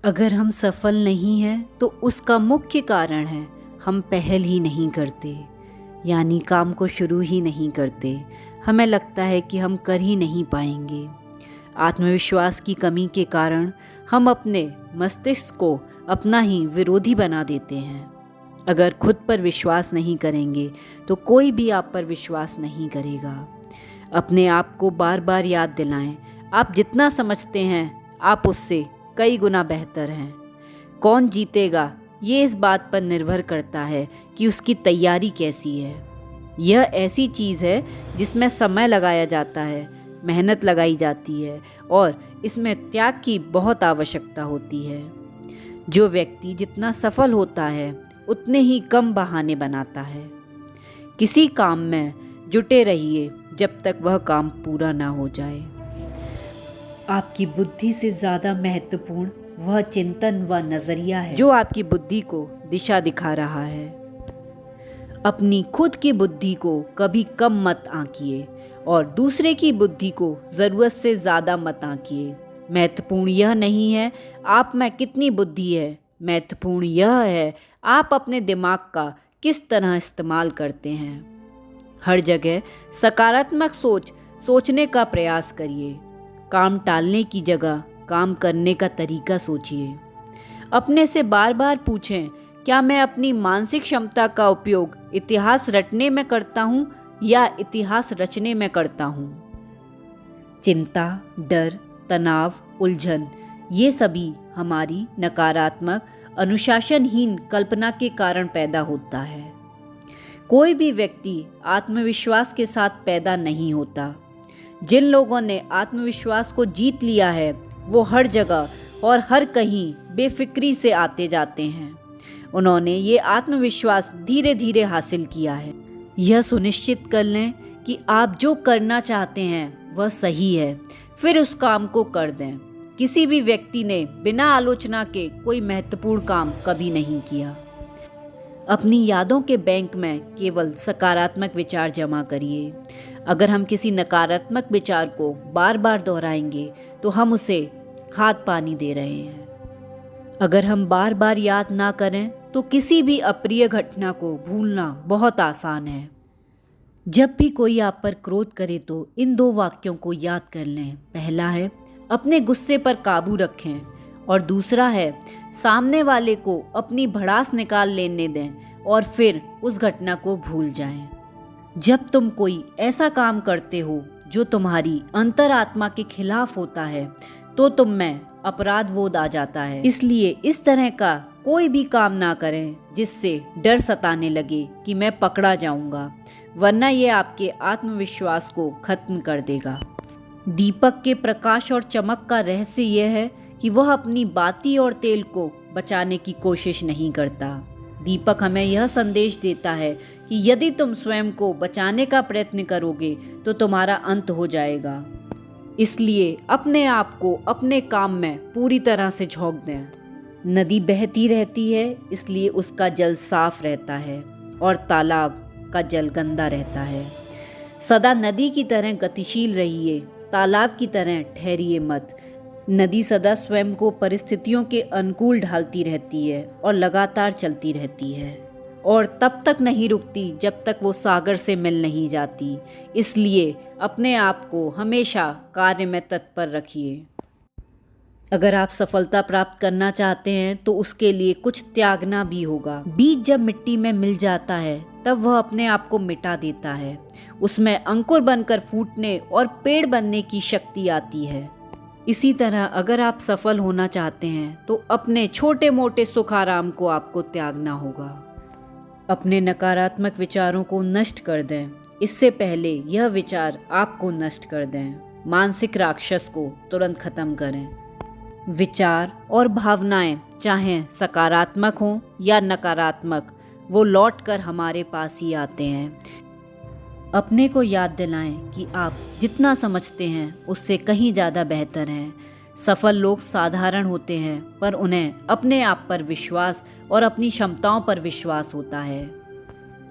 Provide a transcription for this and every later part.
अगर हम सफल नहीं हैं तो उसका मुख्य कारण है हम पहल ही नहीं करते, यानी काम को शुरू ही नहीं करते। हमें लगता है कि हम कर ही नहीं पाएंगे। आत्मविश्वास की कमी के कारण हम अपने मस्तिष्क को अपना ही विरोधी बना देते हैं। अगर खुद पर विश्वास नहीं करेंगे तो कोई भी आप पर विश्वास नहीं करेगा। अपने आप को बार बार याद दिलाएं, आप जितना समझते हैं आप उससे कई गुना बेहतर हैं। कौन जीतेगा ये इस बात पर निर्भर करता है कि उसकी तैयारी कैसी है। यह ऐसी चीज़ है जिसमें समय लगाया जाता है, मेहनत लगाई जाती है और इसमें त्याग की बहुत आवश्यकता होती है। जो व्यक्ति जितना सफल होता है उतने ही कम बहाने बनाता है। किसी काम में जुटे रहिए जब तक वह काम पूरा ना हो जाए। आपकी बुद्धि से ज़्यादा महत्वपूर्ण वह चिंतन व नज़रिया है जो आपकी बुद्धि को दिशा दिखा रहा है। अपनी खुद की बुद्धि को कभी कम मत आंकिए और दूसरे की बुद्धि को ज़रूरत से ज़्यादा मत आंकिए। महत्वपूर्ण यह नहीं है आप में कितनी बुद्धि है, महत्वपूर्ण यह है आप अपने दिमाग का किस तरह इस्तेमाल करते हैं। हर जगह सकारात्मक सोचने का प्रयास करिए। काम टालने की जगह काम करने का तरीका सोचिए। अपने से बार बार पूछें, क्या मैं अपनी मानसिक क्षमता का उपयोग इतिहास रटने में करता हूँ या इतिहास रचने में करता हूँ। चिंता, डर, तनाव, उलझन ये सभी हमारी नकारात्मक अनुशासनहीन कल्पना के कारण पैदा होता है। कोई भी व्यक्ति आत्मविश्वास के साथ पैदा नहीं होता। जिन लोगों ने आत्मविश्वास को जीत लिया है वो हर जगह और हर कहीं बेफिक्री से आते जाते हैं। उन्होंने ये आत्मविश्वास धीरे धीरे हासिल किया है। यह सुनिश्चित कर लें कि आप जो करना चाहते हैं वह सही है, फिर उस काम को कर दें। किसी भी व्यक्ति ने बिना आलोचना के कोई महत्वपूर्ण काम कभी नहीं किया। अपनी यादों के बैंक में केवल सकारात्मक विचार जमा करिए। अगर हम किसी नकारात्मक विचार को बार बार दोहराएंगे तो हम उसे खाद पानी दे रहे हैं। अगर हम बार बार याद ना करें तो किसी भी अप्रिय घटना को भूलना बहुत आसान है। जब भी कोई आप पर क्रोध करे तो इन दो वाक्यों को याद कर लें। पहला है अपने गुस्से पर काबू रखें और दूसरा है सामने वाले को अपनी भड़ास निकाल लेने दें और फिर उस घटना को भूल जाएं। जब तुम कोई ऐसा काम करते हो जो तुम्हारी अंतरात्मा के खिलाफ होता है तो तुम में अपराध बोध आ जाता है। इसलिए इस तरह का कोई भी काम ना करें जिससे डर सताने लगे कि मैं पकड़ा जाऊंगा, वरना ये आपके आत्मविश्वास को खत्म कर देगा। दीपक के प्रकाश और चमक का रहस्य यह है कि वह अपनी बाती और तेल को बचाने की कोशिश नहीं करता। दीपक हमें यह संदेश देता है कि यदि तुम स्वयं को बचाने का प्रयत्न करोगे तो तुम्हारा अंत हो जाएगा। इसलिए अपने आप को अपने काम में पूरी तरह से झोंक दें। नदी बहती रहती है इसलिए उसका जल साफ रहता है और तालाब का जल गंदा रहता है। सदा नदी की तरह गतिशील रहिए, तालाब की तरह ठहरिए मत। नदी सदा स्वयं को परिस्थितियों के अनुकूल ढालती रहती है और लगातार चलती रहती है और तब तक नहीं रुकती जब तक वो सागर से मिल नहीं जाती। इसलिए अपने आप को हमेशा कार्य में तत्पर रखिए। अगर आप सफलता प्राप्त करना चाहते हैं तो उसके लिए कुछ त्यागना भी होगा। बीज जब मिट्टी में मिल जाता है तब वह अपने आप को मिटा देता है। उसमें अंकुर बनकर फूटने और पेड़ बनने की शक्ति आती है। इसी तरह अगर आप सफल होना चाहते हैं तो अपने छोटे मोटे सुख आराम को आपको त्यागना होगा। अपने नकारात्मक विचारों को नष्ट कर दें, इससे पहले यह विचार आपको नष्ट कर दें। मानसिक राक्षस को तुरंत खत्म करें। विचार और भावनाएं चाहे सकारात्मक हों या नकारात्मक, वो लौटकर हमारे पास ही आते हैं। अपने को याद दिलाएं कि आप जितना समझते हैं उससे कहीं ज़्यादा बेहतर हैं। सफल लोग साधारण होते हैं पर उन्हें अपने आप पर विश्वास और अपनी क्षमताओं पर विश्वास होता है।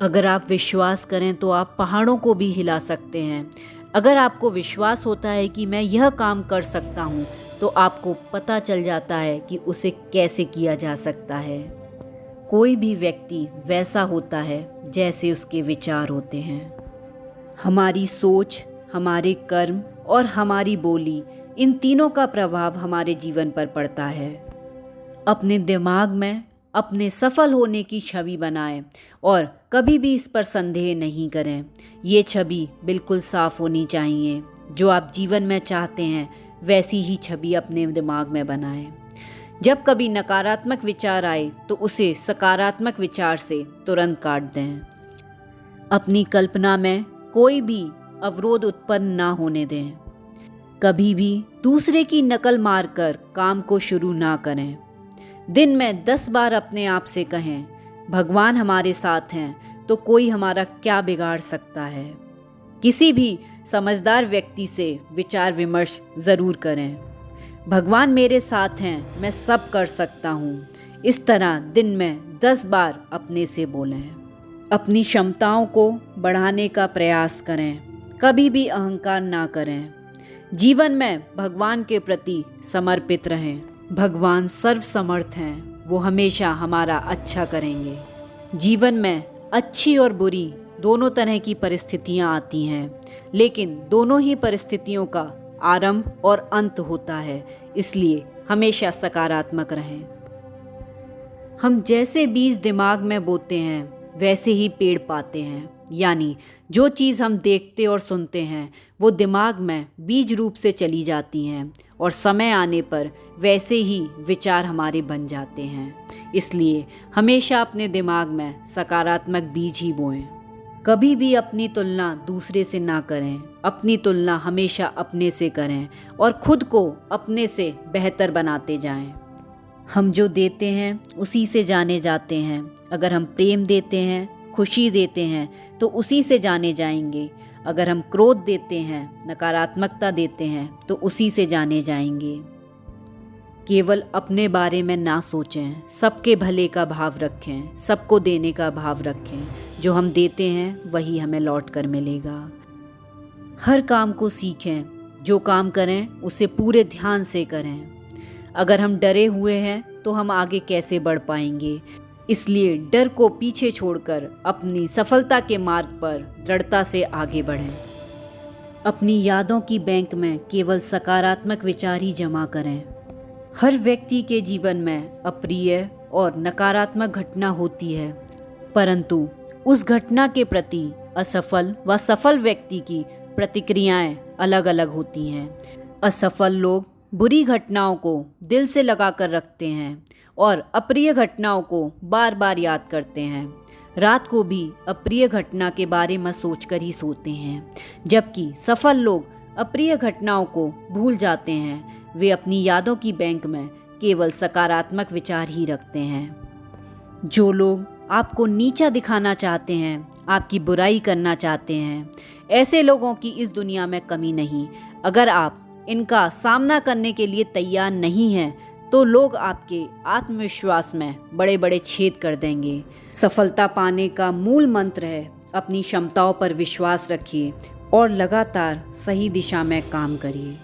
अगर आप विश्वास करें तो आप पहाड़ों को भी हिला सकते हैं। अगर आपको विश्वास होता है कि मैं यह काम कर सकता हूँ तो आपको पता चल जाता है कि उसे कैसे किया जा सकता है। कोई भी व्यक्ति वैसा होता है जैसे उसके विचार होते हैं। हमारी सोच, हमारे कर्म और हमारी बोली, इन तीनों का प्रभाव हमारे जीवन पर पड़ता है। अपने दिमाग में अपने सफल होने की छवि बनाएं और कभी भी इस पर संदेह नहीं करें। ये छवि बिल्कुल साफ होनी चाहिए। जो आप जीवन में चाहते हैं वैसी ही छवि अपने दिमाग में बनाएं। जब कभी नकारात्मक विचार आए तो उसे सकारात्मक विचार से तुरंत काट दें। अपनी कल्पना में कोई भी अवरोध उत्पन्न ना होने दें। कभी भी दूसरे की नकल मारकर काम को शुरू ना करें। दिन में 10 बार अपने आप से कहें, भगवान हमारे साथ हैं तो कोई हमारा क्या बिगाड़ सकता है। किसी भी समझदार व्यक्ति से विचार विमर्श ज़रूर करें। भगवान मेरे साथ हैं, मैं सब कर सकता हूँ। इस तरह दिन में 10 बार अपने से बोलें। अपनी क्षमताओं को बढ़ाने का प्रयास करें। कभी भी अहंकार ना करें। जीवन में भगवान के प्रति समर्पित रहें। भगवान सर्वसमर्थ हैं, वो हमेशा हमारा अच्छा करेंगे। जीवन में अच्छी और बुरी दोनों तरह की परिस्थितियां आती हैं, लेकिन दोनों ही परिस्थितियों का आरंभ और अंत होता है, इसलिए हमेशा सकारात्मक रहें। हम जैसे बीज दिमाग में बोते हैं वैसे ही पेड़ पाते हैं। यानी जो चीज़ हम देखते और सुनते हैं वो दिमाग में बीज रूप से चली जाती हैं और समय आने पर वैसे ही विचार हमारे बन जाते हैं। इसलिए हमेशा अपने दिमाग में सकारात्मक बीज ही बोएं। कभी भी अपनी तुलना दूसरे से ना करें। अपनी तुलना हमेशा अपने से करें और खुद को अपने से बेहतर बनाते जाएं। हम जो देते हैं उसी से जाने जाते हैं। अगर हम प्रेम देते हैं, खुशी देते हैं तो उसी से जाने जाएंगे। अगर हम क्रोध देते हैं, नकारात्मकता देते हैं तो उसी से जाने जाएंगे। केवल अपने बारे में ना सोचें, सबके भले का भाव रखें, सबको देने का भाव रखें। जो हम देते हैं वही हमें लौट कर मिलेगा। हर काम को सीखें। जो काम करें उसे पूरे ध्यान से करें। अगर हम डरे हुए हैं तो हम आगे कैसे बढ़ पाएंगे। इसलिए डर को पीछे छोड़कर अपनी सफलता के मार्ग पर दृढ़ता से आगे बढ़ें। अपनी यादों की बैंक में केवल सकारात्मक विचार ही जमा करें। हर व्यक्ति के जीवन में अप्रिय और नकारात्मक घटना होती है, परंतु उस घटना के प्रति असफल व सफल व्यक्ति की प्रतिक्रियाएं अलग अलग होती हैं। असफल लोग बुरी घटनाओं को दिल से लगा कर रखते हैं और अप्रिय घटनाओं को बार बार याद करते हैं। रात को भी अप्रिय घटना के बारे में सोचकर ही सोते हैं, जबकि सफल लोग अप्रिय घटनाओं को भूल जाते हैं। वे अपनी यादों की बैंक में केवल सकारात्मक विचार ही रखते हैं। जो लोग आपको नीचा दिखाना चाहते हैं, आपकी बुराई करना चाहते हैं, ऐसे लोगों की इस दुनिया में कमी नहीं। अगर आप इनका सामना करने के लिए तैयार नहीं हैं तो लोग आपके आत्मविश्वास में बड़े बड़े छेद कर देंगे। सफलता पाने का मूल मंत्र है अपनी क्षमताओं पर विश्वास रखिए और लगातार सही दिशा में काम करिए।